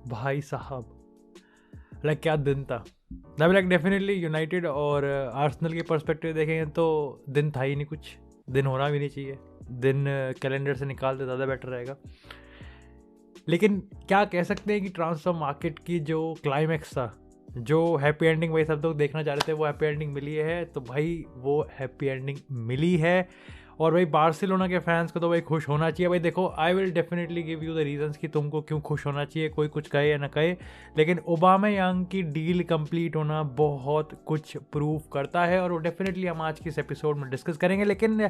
भाई साहब, लाइक क्या दिन था। लाइक डेफिनेटली यूनाइटेड और आर्सेनल के पर्सपेक्टिव देखेंगे तो दिन था ही नहीं, कुछ दिन होना भी नहीं चाहिए। दिन कैलेंडर से निकाल दे ज़्यादा बेटर रहेगा। लेकिन क्या कह सकते हैं कि ट्रांसफर मार्केट की जो क्लाइमैक्स था, जो हैप्पी एंडिंग भाई सब लोग देखना चाह रहे थे, वो हैप्पी एंडिंग मिली है। तो भाई वो हैप्पी एंडिंग मिली है। और भाई बार्सिलोना के फैंस को तो भाई खुश होना चाहिए। भाई देखो, I will definitely give you the reasons कि तुमको क्यों खुश होना चाहिए, कोई कुछ कहे या ना कहे। लेकिन ओबामेयांग की डील कंप्लीट होना बहुत कुछ प्रूव करता है, और वो डेफिनेटली हम आज के इस एपिसोड में डिस्कस करेंगे। लेकिन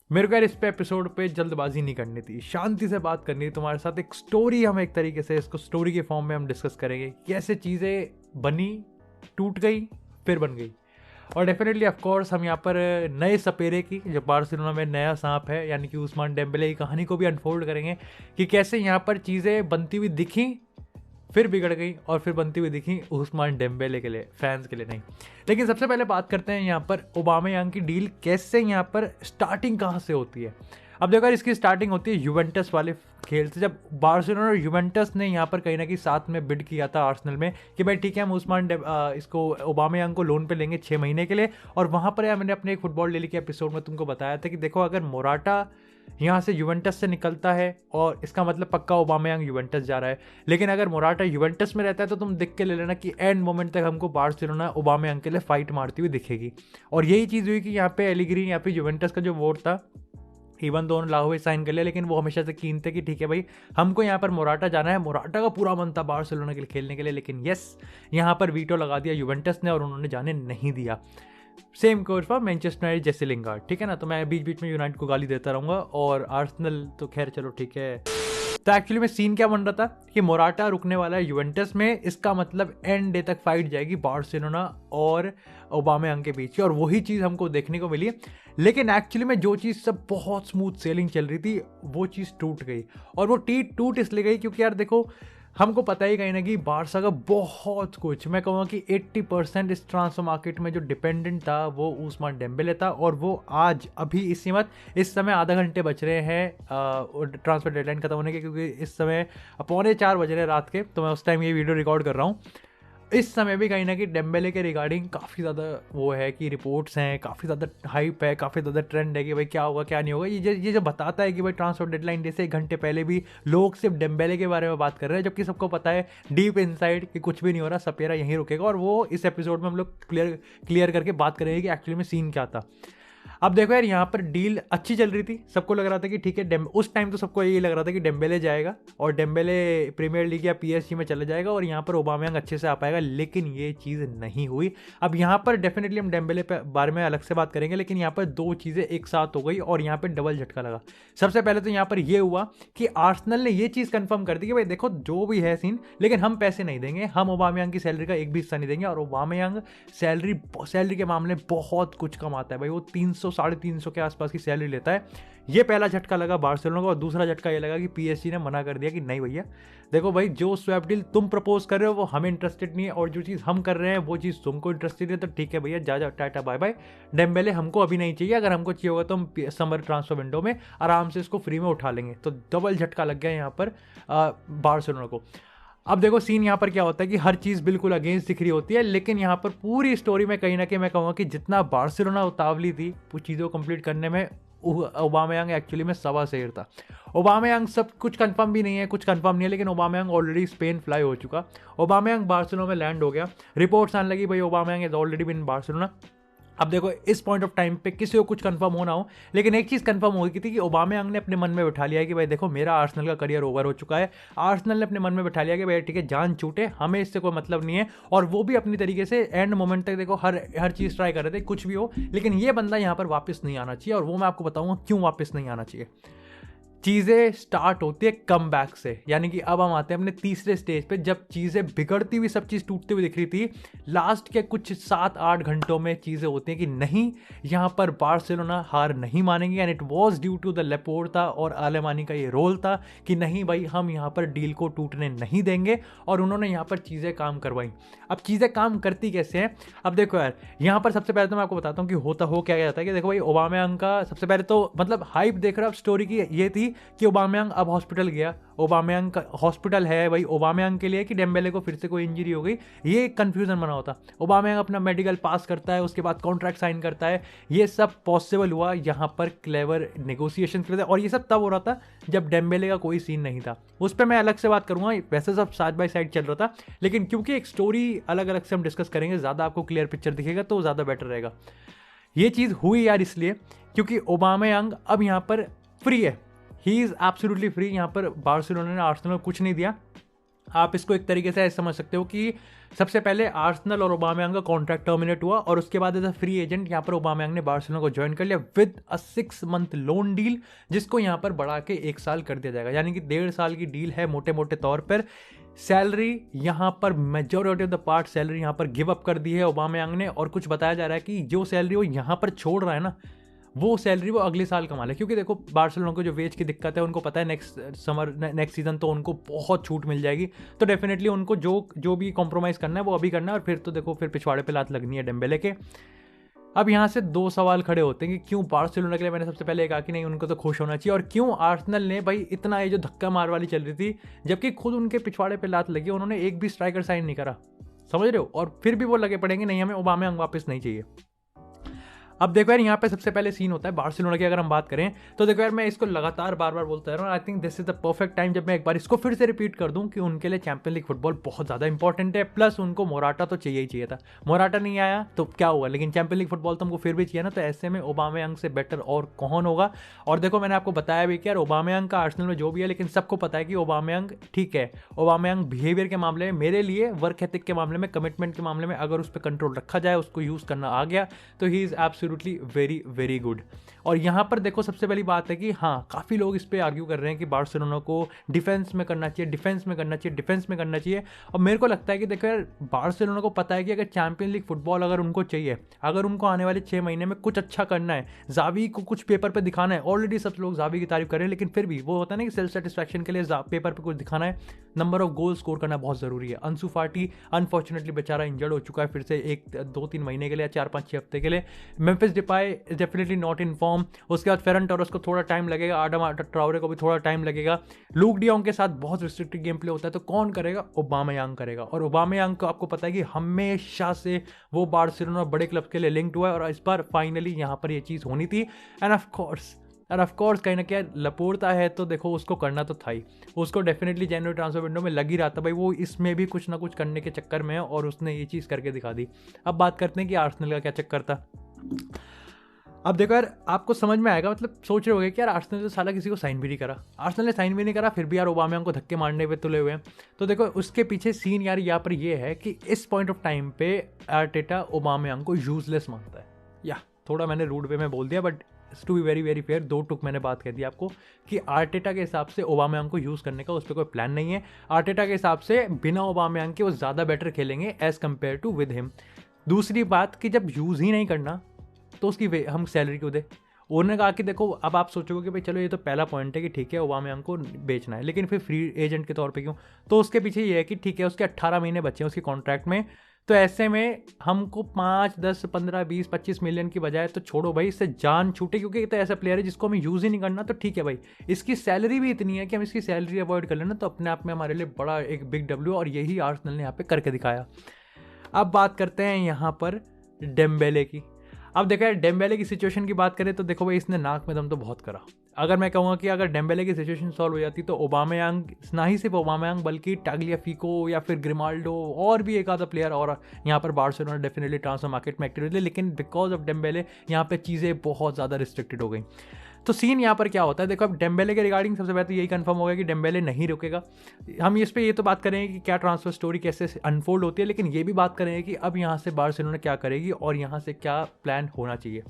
मेरे को यार इस पे एपिसोड पे जल्दबाजी नहीं करनी थी, शांति से बात करनी थी तुम्हारे साथ। एक स्टोरी हम एक तरीके से इसको स्टोरी के फॉर्म में हम डिस्कस करेंगे, कैसे चीज़ें बनी, टूट गई, फिर बन गई। और डेफिनेटली ऑफ कोर्स हम यहाँ पर नए सपेरे की, जो बार्सिलोना में नया सांप है, यानी कि उस्मान डेम्बेले की कहानी को भी अनफोल्ड करेंगे कि कैसे यहाँ पर चीज़ें बनती हुई दिखी, फिर बिगड़ गई, और फिर बनती हुई दिखी उस्मान डेम्बेले के लिए, फैंस के लिए नहीं। लेकिन सबसे पहले बात करते हैं यहाँ पर ओबामेयांग की डील कैसे, यहाँ पर स्टार्टिंग कहाँ से होती है। अब देखो यार, इसकी स्टार्टिंग होती है यूवेंटस वाले खेल से, जब बार्सिलोना और यूवेंटस ने यहाँ पर कहीं ना कहीं साथ में बिड किया था आर्सेनल में कि भाई ठीक है, हम इसको ओबामेयांग को लोन पे लेंगे 6 महीने के लिए। और वहाँ पर यार मैंने अपने एक फुटबॉल डेली के एपिसोड में तुमको बताया था कि देखो, अगर मोराटा यहाँ से यूवेंटस से निकलता है और इसका मतलब पक्का ओबामेयांग यूवेंटस जा रहा है। लेकिन अगर मोराटा यूवेंटस में रहता है तो तुम देख के ले लेना कि एंड मोमेंट तक हमको बार्सिलोना ओबामेयांग के लिए फाइट मारती हुई दिखेगी। और यही चीज़ हुई कि यहाँ पे एलिग्री, यहाँ पे यूवेंटस का जो वोट था, इवन दोनों लाहौर साइन कर लिया, लेकिन वो हमेशा से कीन थे कि ठीक है भाई, हमको यहाँ पर मोराटा जाना है। मोराटा का पूरा मन था बार्सिलोना के लिए खेलने के लिए, लेकिन यस, यहाँ पर वीटो लगा दिया यूवेंटस ने और उन्होंने जाने नहीं दिया। Same coach for Manchester United, जेसे लिंगार्ड, ठीक है ना। तो मैं बीच बीच में यूनाइटेड को गाली देता रहूँगा, और आर्सेनल तो खैर चलो ठीक है। तो एक्चुअली में सीन क्या बन रहा था कि मोराटा रुकने वाला है यूवेंटस में, इसका मतलब एंड डे तक फाइट जाएगी बार्सिलोना और ओबामेयांग के बीच की, और वही चीज़ हमको देखने को मिली। लेकिन एक्चुअली में जो चीज़ सब बहुत स्मूथ सेलिंग चल रही थी, वो चीज़ टूट गई। और वो टूट इसलिए गई क्योंकि यार देखो, हमको पता ही कहीं ना कि बारसा का बहुत कुछ, मैं कहूँगा कि 80% इस ट्रांसफर मार्केट में जो डिपेंडेंट था वो उस्मान डेम्बेले था। और वो आज अभी इस समय आधा घंटे बच रहे हैं ट्रांसफर डेडलाइन खत्म होने के, क्योंकि इस समय 3:45 बज रहे हैं रात के, तो मैं उस टाइम ये वीडियो रिकॉर्ड कर रहा हूँ। इस समय भी कहीं ना कहीं डेम्बेले के रिगार्डिंग काफ़ी ज़्यादा वो है कि रिपोर्ट्स हैं, काफ़ी ज़्यादा हाइप है, काफ़ी ज़्यादा ट्रेंड है कि भाई क्या होगा क्या नहीं होगा। ये जो बताता है कि भाई ट्रांसफर डेडलाइन जैसे 1 घंटे पहले भी लोग सिर्फ डेम्बेले के बारे में बात कर रहे हैं, जबकि सबको पता है डीप इनसाइड कि कुछ भी नहीं हो रहा, सपेरा यहीं रुकेगा। और वो इस एपिसोड में हम लोग क्लियर करके बात करेंगे कि एक्चुअली में सीन क्या था। अब देखो यार, यहाँ पर डील अच्छी चल रही थी, सबको लग रहा था कि ठीक है, उस टाइम तो सबको यही लग रहा था कि डेम्बेले जाएगा और डेम्बेले प्रीमियर लीग या पीएसजी में चला जाएगा और यहाँ पर ओबामेयांग अच्छे से आ पाएगा। लेकिन ये चीज़ नहीं हुई। अब यहाँ पर डेफिनेटली हम डेम्बेले पे बारे में अलग से बात करेंगे, लेकिन यहाँ पर दो चीज़ें एक साथ हो गई और यहाँ पर डबल झटका लगा। सबसे पहले तो यहाँ पर यह हुआ कि आर्सेनल ने ये चीज़ कंफर्म कर दी कि भाई देखो, जो भी है सीन, लेकिन हम पैसे नहीं देंगे, हम ओबामेयांग की सैलरी का एक भी हिस्सा नहीं देंगे। और ओबामेयांग सैलरी के मामले बहुत कुछ कमाता है भाई, वो 300-350 के आसपास की सैलरी लेता है। ये पहला झटका लगा बार्सिलोना को। और दूसरा झटका ये लगा कि पीएसजी ने मना कर दिया कि नहीं भैया, देखो भाई, जो स्वैप डील तुम प्रपोज कर रहे हो वो हमें इंटरेस्टेड नहीं है, और जो चीज़ हम कर रहे हैं वो चीज़ तुमको इंटरेस्टेड है, तो ठीक है भैया, जा टाटा बाय बाय, डेम्बेले हमको अभी नहीं चाहिए। अगर हमको चाहिए होगा तो हम समर ट्रांसफर विंडो में आराम से इसको फ्री में उठा लेंगे। तो डबल झटका लग गया यहाँ पर बार्सिलोना को। अब देखो सीन यहाँ पर क्या होता है कि हर चीज़ बिल्कुल अगेंस्ट दिख रही होती है, लेकिन यहाँ पर पूरी स्टोरी में कहीं ना कहीं मैं कहूँगा कि जितना बार्सिलोना उतावली थी वो चीज़ों को कंप्लीट करने में, ओबामेयांग एक्चुअली में सवा शेर था। ओबामेयांग सब कुछ कंफर्म भी नहीं है, कुछ कंफर्म नहीं है, लेकिन ओबामेयांग ऑलरेडी स्पेन फ्लाई हो चुका। ओबामेयांग बार्सिलोना में लैंड हो गया। रिपोर्ट्स आने लगी भाई Aubameyang is already been Barcelona. अब देखो, इस पॉइंट ऑफ टाइम पे किसी को कुछ कंफर्म होना हो, लेकिन एक चीज़ कंफर्म हो गई थी कि ओबामेयांग ने अपने मन में बैठा लिया है कि भाई देखो, मेरा आर्सेनल का करियर ओवर हो चुका है। आर्सेनल ने अपने मन में बैठा लिया कि भाई ठीक है, जान छूटे, हमें इससे कोई मतलब नहीं है। और वो भी अपनी तरीके से एंड मोमेंट तक देखो हर चीज़ ट्राई कर रहे थे, कुछ भी हो, लेकिन ये बंदा यहाँ पर वापस नहीं आना चाहिए। और वो मैं आपको बताऊँगा क्यों वापस नहीं आना चाहिए। चीज़ें स्टार्ट होती है कम बैक से, यानी कि अब हम आते हैं अपने तीसरे स्टेज पे, जब चीज़ें बिगड़ती हुई, सब चीज़ टूटती हुई दिख रही थी। लास्ट के कुछ 7-8 घंटों में चीज़ें होती हैं कि नहीं, यहाँ पर बार्सिलोना हार नहीं मानेंगे। And it was due to the Laporta और आलेमानी का ये रोल था कि नहीं भाई, हम यहाँ पर डील को टूटने नहीं देंगे। और उन्होंने यहाँ पर चीज़ें काम करवाई। अब चीज़ें काम करती कैसे हैं, अब देखो यार, यहाँ पर सबसे पहले तो मैं आपको बताता हूँ कि होता हो क्या जाता है कि देखो भाई, ओबामेयांग का सबसे पहले तो मतलब हाइप देख रहा, अब स्टोरी की ये थी थी कि ओबामेयांग अब हॉस्पिटल गया, ओबामेयांग का हॉस्पिटल है भाई ओबामेयांग के लिए कि डेम्बेले को फिर से कोई इंजरी हो गई, ये एक कन्फ्यूजन बना होता। ओबामेयांग अपना मेडिकल पास करता है, उसके बाद कॉन्ट्रैक्ट साइन करता है, ये सब पॉसिबल हुआ यहाँ पर क्लेवर नेगोशिएशन के लिए, और ये सब तब हो रहा था जब डेम्बेले का कोई सीन नहीं था। उस पर मैं अलग से बात करूंगा, वैसे सब साइड बाय साइड चल रहा था, लेकिन क्योंकि एक स्टोरी अलग अलग से हम डिस्कस करेंगे, ज़्यादा आपको क्लियर पिक्चर दिखेगा तो ज़्यादा बेटर रहेगा। ये चीज़ हुई यार इसलिए क्योंकि ओबामेयांग अब यहाँ पर फ्री है, ही इज़ एब्सोल्युटली फ्री। यहाँ पर बार्सिलोना ने आर्सेनल को कुछ नहीं दिया। आप इसको एक तरीके से ऐसे समझ सकते हो कि सबसे पहले आर्सेनल और ओबामेयांग का कॉन्ट्रैक्ट टर्मिनेट हुआ और उसके बाद एज अ फ्री एजेंट यहाँ पर ओबामेयांग ने बार्सिलोना को ज्वाइन कर लिया with a 6 month loan deal, जिसको यहाँ पर बढ़ा के 1 साल कर दिया जाएगा, यानी कि 1.5 साल की डील है मोटे मोटे तौर पर। सैलरी यहाँ पर majority of the part salary यहाँ पर गिव अप कर दी है ओबामेयांग ने, और कुछ बताया जा रहा है कि जो सैलरी वो यहाँ पर छोड़ रहा है ना, वो सैलरी वो अगले साल कमा ले, क्योंकि देखो बार्सिलोना को जो वेज की दिक्कत है उनको पता है नेक्स्ट सीजन तो उनको बहुत छूट मिल जाएगी, तो डेफिनेटली उनको जो भी कॉम्प्रोमाइज़ करना है वो अभी करना है, और फिर तो देखो फिर पिछवाड़े पे लात लगनी है डेम्बेले के। अब यहाँ से 2 सवाल खड़े होते हैं कि क्यों बार्सिलोना के लिए मैंने सबसे पहले कहा कि नहीं उनको तो खुश होना चाहिए, और क्यों आर्सेनल ने भाई इतना ये जो धक्का मार वाली चल रही थी, जबकि खुद उनके पिछवाड़े पे लात लगी, उन्होंने एक भी स्ट्राइकर साइन नहीं करा, समझ रहे हो, और फिर भी वो लगे पड़ेंगे नहीं हमें ओबामेयांग वापस नहीं चाहिए। अब देखो यार यहाँ पे सबसे पहले सीन होता है बार्सिलोना की, अगर हम बात करें तो देखो यार मैं इसको लगातार बार बार बोलता रहा हूँ, I think this is the perfect time जब मैं एक बार इसको फिर से रिपीट कर दूं कि उनके लिए चैंपियन लीग फुटबॉल बहुत ज़्यादा इंपॉर्टेंट है, प्लस उनको मोराटा तो चाहिए ही चाहिए था। मोराटा नहीं आया तो क्या हुआ, लेकिन चैंपियन लीग फुटबॉल तो हमको फिर भी चाहिए ना, तो ऐसे में ओबामेयांग से बेटर और कौन होगा। और देखो मैंने आपको बताया भी कि यार ओबामेयांग का आर्सेनल में जो भी है, लेकिन सबको पता है कि ओबामेयांग ठीक है, ओबामेयांग बिहेवियर के मामले में, मेरे लिए वर्क एथिक के मामले में, कमिटमेंट के मामले में अगर उस पर कंट्रोल रखा जाए, उसको यूज़ करना आ गया, तो he is absolutely very good. और यहाँ पर देखो सबसे पहली बात है कि हाँ काफ़ी लोग इस पे आर्ग्यू कर रहे हैं कि बार्सिलोना को डिफेंस में करना चाहिए, डिफेंस में करना चाहिए। और मेरे को लगता है कि देखो यार बार्सिलोना को पता है कि अगर चैंपियन लीग फुटबॉल अगर उनको चाहिए, अगर उनको आने वाले 6 महीने में कुछ अच्छा करना है, जावी को कुछ पेपर पे दिखाना है, ऑलरेडी सब लोग जावी की तारीफ कर रहे हैं, लेकिन फिर भी वो होता है ना कि सेल्फ सेटिस्फैक्शन के लिए पेपर पे कुछ दिखाना है, नंबर ऑफ गोल स्कोर करना बहुत ज़रूरी है। अंसु फाटी अनफॉर्चुनेटली बेचारा इंजर्ड हो चुका है फिर से 1-2-3 महीने के लिए, 4-5-6 हफ्ते के लिए। Memphis Depay definitely not in form, उसके बाद फेरन टोरेस को थोड़ा टाइम लगेगा, आडम ट्राओरे को भी थोड़ा टाइम लगेगा, लूक डियोंग के साथ बहुत रिस्ट्रिक्टेड गेम प्ले होता है, तो कौन करेगा, ओबामेयांग करेगा। और ओबामेयांग को आपको पता है कि हमेशा से वो बार्सिलोना बड़े क्लब के लिए लिंक्ड हुआ है, और इस बार फाइनली यहाँ पर ये चीज़ होनी थी। एंड ऑफ कोर्स कहीं ना कहीं लपोर्ता है तो देखो उसको करना तो था ही, उसको डेफिनेटली जनवरी ट्रांसफर विंडो में लग ही रहा था भाई, वो इसमें भी कुछ ना कुछ करने के चक्कर में है, और उसने ये चीज़ करके दिखा दी। अब बात करते हैं कि आर्सेनल का क्या चक्कर था। अब देखो यार आपको समझ में आएगा, मतलब सोच रहे होगे कि यार आर्सेनल ने साला किसी को साइन भी नहीं करा, आर्सेनल ने साइन भी नहीं करा, फिर भी यार ओबामेयांग को धक्के मारने पे तुले हुए हैं। तो देखो उसके पीछे सीन यार यहाँ पर ये है कि इस पॉइंट ऑफ टाइम पे आर्टेटा ओबामेयांग को यूजलेस मानता है। या थोड़ा मैंने रूड वे में बोल दिया, but to be very fair 2 टुक मैंने बात कह दी आपको कि आर्टेटा के हिसाब से ओबामेयांग को यूज़ करने का उस पर कोई प्लान नहीं है। आर्टेटा के हिसाब से बिना ओबामेयांग के वो ज़्यादा बेटर खेलेंगे as compare to with him. दूसरी बात कि जब यूज़ ही नहीं करना तो उसकी हम सैलरी क्यों दे। उन्होंने कहा कि देखो अब आप सोचोगे कि भाई चलो ये तो पहला पॉइंट है कि ठीक है ओबामेयांग को बेचना है, लेकिन फिर फ्री एजेंट के तौर पे क्यों, तो उसके पीछे ये है कि ठीक है उसके 18 महीने बचे हैं उसकी कॉन्ट्रैक्ट में, तो ऐसे में हमको 5, 10, 15, 20, 25 मिलियन की बजाय तो छोड़ो भाई, इससे जान छूटे, क्योंकि तो ऐसा प्लेयर है जिसको हमें यूज़ ही नहीं करना, तो ठीक है भाई इसकी सैलरी भी इतनी है कि हम इसकी सैलरी अवॉइड कर लेना, तो अपने आप में हमारे लिए बड़ा एक बिग डब्ल्यू, और यही आर्सेनल ने यहाँ पे करके दिखाया। अब बात करते हैं यहाँ पर डेम्बेले की। अब देखो यार डेम्बेले की सिचुएशन की बात करें तो देखो भाई इसने नाक में दम तो बहुत करा। अगर मैं कहूँगा कि अगर डेम्बेले की सिचुएशन सॉल्व हो जाती तो ओबामेयांग, ना ही सिर्फ ओबामेयांग बल्कि टाग्लियाफिको या फिर ग्रिमाल्डो और भी एक आधा प्लेयर और यहाँ पर बार्सिलोना डेफिनेटली ट्रांसफर मार्केट में एक्टिव थे, लेकिन बिकॉज ऑफ डेम्बेले यहाँ पे चीज़ें बहुत ज़्यादा रिस्ट्रिक्टेड हो गई। तो सीन यहाँ पर क्या होता है, देखो अब डेम्बेले के रिगार्डिंग सबसे पहले तो यही कंफर्म हो गया कि डेम्बेले नहीं रुकेगा। हम इस पे ये तो बात करेंगे कि क्या ट्रांसफर स्टोरी कैसे अनफोल्ड होती है, लेकिन ये भी बात करेंगे कि अब यहाँ से बार्सिलोना क्या करेगी और यहाँ से क्या प्लान होना चाहिए।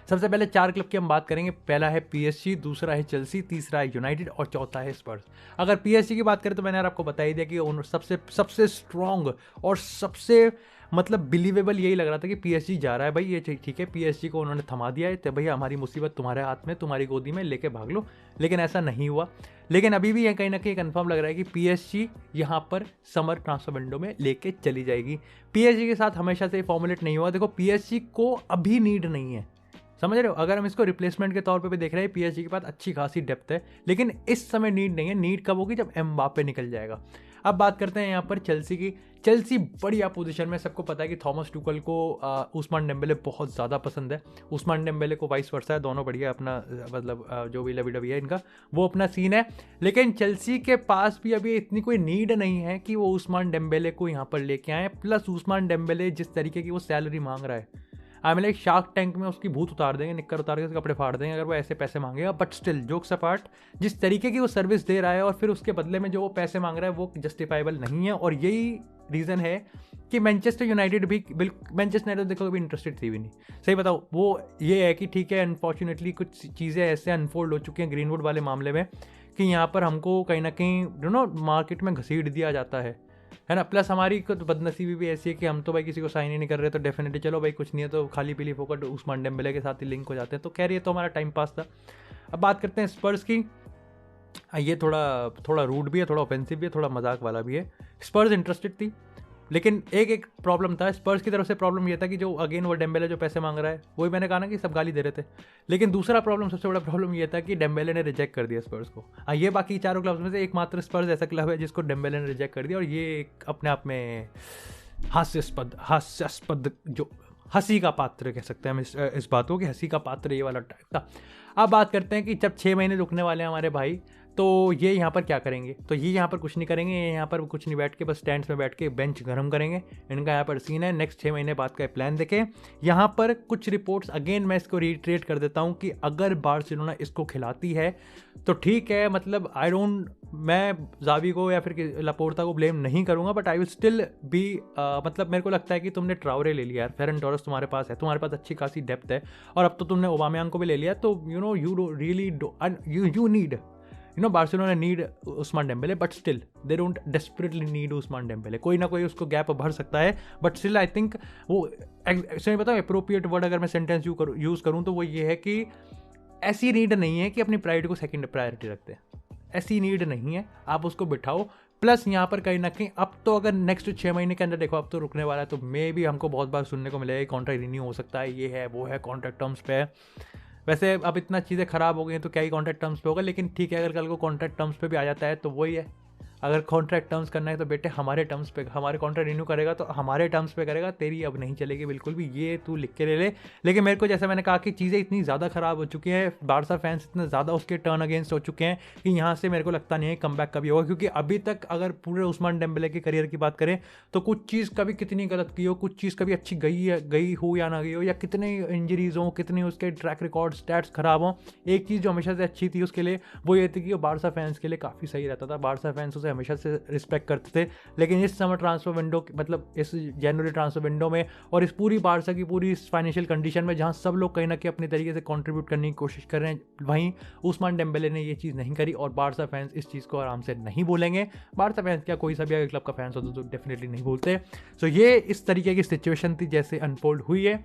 सबसे पहले 4 क्लब की हम बात करेंगे। पहला है PSG, दूसरा है चेल्सी, तीसरा है यूनाइटेड और चौथा है स्पर्स। अगर PSG की बात करें तो मैंने आपको बता ही दिया कि सबसे स्ट्रॉन्ग और सबसे मतलब बिलीवेबल यही लग रहा था कि PSG जा रहा है भाई, ये ठीक है, PSG को उन्होंने थमा दिया है, तो भैया हमारी मुसीबत तुम्हारे हाथ में, तुम्हारी गोदी में लेके भाग लो। लेकिन ऐसा नहीं हुआ। लेकिन अभी भी ये कहीं ना कहीं कंफर्म लग रहा है कि PSG यहाँ पर समर ट्रांसफर विंडो में लेके चली जाएगी। PSG के साथ हमेशा से फॉर्मुलेट नहीं हुआ। देखो PSG को अभी नीड नहीं है, समझ रहे हो? अगर हम इसको रिप्लेसमेंट के तौर पे भी देख रहे हैं, PSG के पास अच्छी खासी डेप्थ है, लेकिन इस समय नीड नहीं है। नीड कब होगी? जब एम्बापे निकल जाएगा। अब बात करते हैं यहाँ पर चेल्सी की। चेल्सी बढ़िया पोजीशन में, सबको पता है कि थॉमस टुकल को उस्मान डेम्बेले बहुत ज़्यादा पसंद है, उस्मान डेम्बेले को वाइस वर्सा है, दोनों बढ़िया अपना मतलब जो भी लवी डवी है इनका वो अपना सीन है। लेकिन चेल्सी के पास भी अभी इतनी कोई नीड नहीं है कि वो उस्मान डेम्बेले को यहाँ पर लेके आए। प्लस उस्मान डेम्बेले जिस तरीके की वो सैलरी मांग रहा है, I mean like shark tank में उसकी भूत उतार देंगे, निक्कर उतार के उसके कपड़े फाड़ देंगे अगर वो ऐसे पैसे मांगेगा। बट स्टिल जोक्स अपार्ट, जिस तरीके की वो सर्विस दे रहा है और फिर उसके बदले में जो वो पैसे मांग रहा है वो जस्टिफाइबल नहीं है। और यही रीज़न है कि मैनचेस्टर यूनाइटेड भी मैनचेस्टर यूनाइटेड देखो कभी इंटरेस्टेड थी भी नहीं। सही बताओ, वो ये है कि ठीक है, अनफॉर्चुनेटली कुछ चीज़ें ऐसे अनफोल्ड हो चुकी हैं ग्रीनवुड वाले मामले में कि यहाँ पर हमको कहीं ना कहीं मार्केट में घसीट दिया जाता है ना। प्लस हमारी कुछ बदनसीबी भी ऐसी है कि हम तो भाई किसी को साइन ही नहीं कर रहे, तो डेफिनेटली चलो भाई कुछ नहीं है तो खाली पीली फोकट उस्मान डेम्बेले के साथ ही लिंक हो जाते हैं। तो खैर ये तो हमारा टाइम पास था। अब बात करते हैं स्पर्स की। ये थोड़ा रूड भी है, थोड़ा ऑफेंसिव भी है, थोड़ा मजाक वाला भी है। स्पर्स इंटरेस्टेड थी, लेकिन एक प्रॉब्लम था स्पर्स की तरफ से। प्रॉब्लम ये था कि जो अगेन वो डेम्बेले जो पैसे मांग रहा है, वही मैंने कहा ना कि सब गाली दे रहे थे। लेकिन दूसरा प्रॉब्लम, सबसे बड़ा प्रॉब्लम ये था कि डेम्बेले ने रिजेक्ट कर दिया स्पर्स को। ये बाकी चारों क्लब्स में से एकमात्र स्पर्स ऐसा क्लब है जिसको डेम्बेले ने रिजेक्ट कर दिया, और ये अपने आप में हास्यास्पद जो हंसी का पात्र कह सकते हैं हम इस बात को, कि हंसी का पात्र ये वाला टाइप था। अब बात करते हैं कि जब 6 महीने रुकने वाले हैं हमारे भाई, तो ये यहाँ पर क्या करेंगे? तो ये यहाँ पर कुछ नहीं करेंगे, ये यहाँ पर कुछ नहीं बैठ के बस स्टैंड्स में बैठ के बेंच गर्म करेंगे। इनका यहाँ पर सीन है, नेक्स्ट 6 महीने बाद का प्लान देखें। यहाँ पर कुछ रिपोर्ट्स, अगेन मैं इसको रिट्रेट कर देता हूँ कि अगर बार्सिलोना इसको खिलाती है तो ठीक है, मतलब मैं जावी को या फिर लापोर्ता को ब्लेम नहीं करूँगा, but I will still be मतलब मेरे को लगता है कि तुमने ट्रावरे ले लिया यार, फेरन टोरस तुम्हारे पास है, तुम्हारे पास अच्छी खासी डेप्थ है, और अब तो तुमने ओबामेयांग को भी ले लिया, तो you need Barcelona need Ousmane Dembele, but still they don't desperately need Ousmane Dembele. कोई ना कोई उसको गैप भर सकता है, बट स्टिल आई थिंक वो सही बताओ अप्रोप्रिएट वर्ड अगर मैं सेंटेंस यूज़ करूँ तो वो ये है कि ऐसी नीड नहीं है कि अपनी प्राइड को सेकंड प्रायोरिटी रखते हैं, ऐसी नीड नहीं है, आप उसको बिठाओ। प्लस यहाँ पर कहीं ना कहीं अब तो अगर नेक्स्ट 6 महीने के अंदर देखो अब तो रुकने वाला है, तो मे भी हमको बहुत बार सुनने को मिलेगा कॉन्ट्रैक्ट रिन्यू हो सकता है, ये है वो है, कॉन्ट्रैक्ट टर्म्स पे है। वैसे अब इतना चीज़ें ख़राब हो गई हैं तो क्या ही कॉन्ट्रैक्ट टर्म्स पे होगा, लेकिन ठीक है, अगर कल को कॉन्ट्रैक्ट टर्म्स पे भी आ जाता है तो वही है, अगर कॉन्ट्रैक्ट टर्म्स करना है तो बेटे हमारे टर्म्स पे, हमारे कॉन्ट्रैक्ट रिन्यू करेगा तो हमारे टर्म्स पे करेगा, तेरी अब नहीं चलेगी बिल्कुल भी, ये तू लिख के ले। लेकिन मेरे को जैसे मैंने कहा कि चीज़ें इतनी ज़्यादा ख़राब हो चुकी हैं, बार्सा फैंस इतने ज़्यादा उसके टर्न अगेंस्ट हो चुके हैं कि यहाँ से मेरे को लगता नहीं है कमबैक कभी होगा। क्योंकि अभी तक अगर पूरे उस्मान डेम्बेले की करियर की बात करें तो कुछ चीज़ कभी कितनी गलत की हो, कुछ चीज़ कभी अच्छी गई हो या ना गई हो, या कितने इंजरीज हों, कितने उसके ट्रैक रिकॉर्ड स्टैट्स खराब हों, एक चीज़ जो हमेशा से अच्छी थी उसके लिए वो ये थी कि वो बार्सा फैंस के लिए काफ़ी सही रहता था, बार्सा फैंस उसे हमेशा से रिस्पेक्ट करते थे। लेकिन इस समर ट्रांसफर विंडो, मतलब इस जनवरी ट्रांसफर विंडो में और इस पूरी बार्सा की पूरी फाइनेंशियल कंडीशन में, जहां सब लोग कहीं ना कहीं अपनी तरीके से कंट्रीब्यूट करने की कोशिश कर रहे हैं, वहीं उस्मान डेम्बेले ने ये चीज़ नहीं करी, और बार्सा फैंस इस चीज़ को आराम से नहीं बोलेंगे। बार्सा फैंस क्या, कोई सा भी अगर क्लब का फैंस होता तो डेफिनेटली नहीं बोलते। सो ये इस तरीके की सिचुएशन थी जैसे अनफोल्ड हुई है।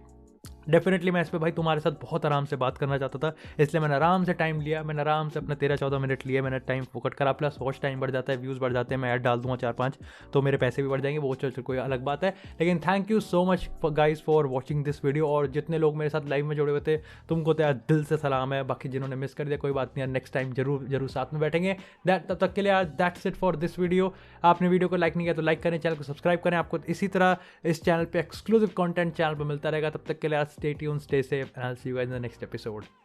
डेफिनेटली मैं इस पर भाई तुम्हारे साथ बहुत आराम से बात करना चाहता था, इसलिए मैंने आराम से टाइम लिया, मैंने आराम से अपना 13-14 मिनट लिए, मैंने टाइम फोकट करा। प्लस वॉच टाइम बढ़ जाता है, व्यूज़ बढ़ जाते हैं, मैं ऐड डाल दूंगा 4-5 तो मेरे पैसे भी बढ़ जाएंगे, वो चल कोई अलग बात है। लेकिन thank you so much guys for watching this video, और जितने लोग मेरे साथ लाइव में जुड़े हुए थे तुमको तो यार दिल से सलाम है, बाकी जिन्होंने मिस कर दिया कोई बात नहीं यार, नेक्स्ट टाइम जरूर साथ में बैठेंगे। तब तक के लिए यार that's it for this video. आपने वीडियो को लाइक नहीं किया तो लाइक करें, चैनल को सब्सक्राइब करें, आपको इसी तरह इस चैनल पर एक्सक्लूसिव कॉन्टेंट चैनल पर मिलता रहेगा। तब तक के लिए stay tuned, stay safe, and I'll see you guys in the next episode.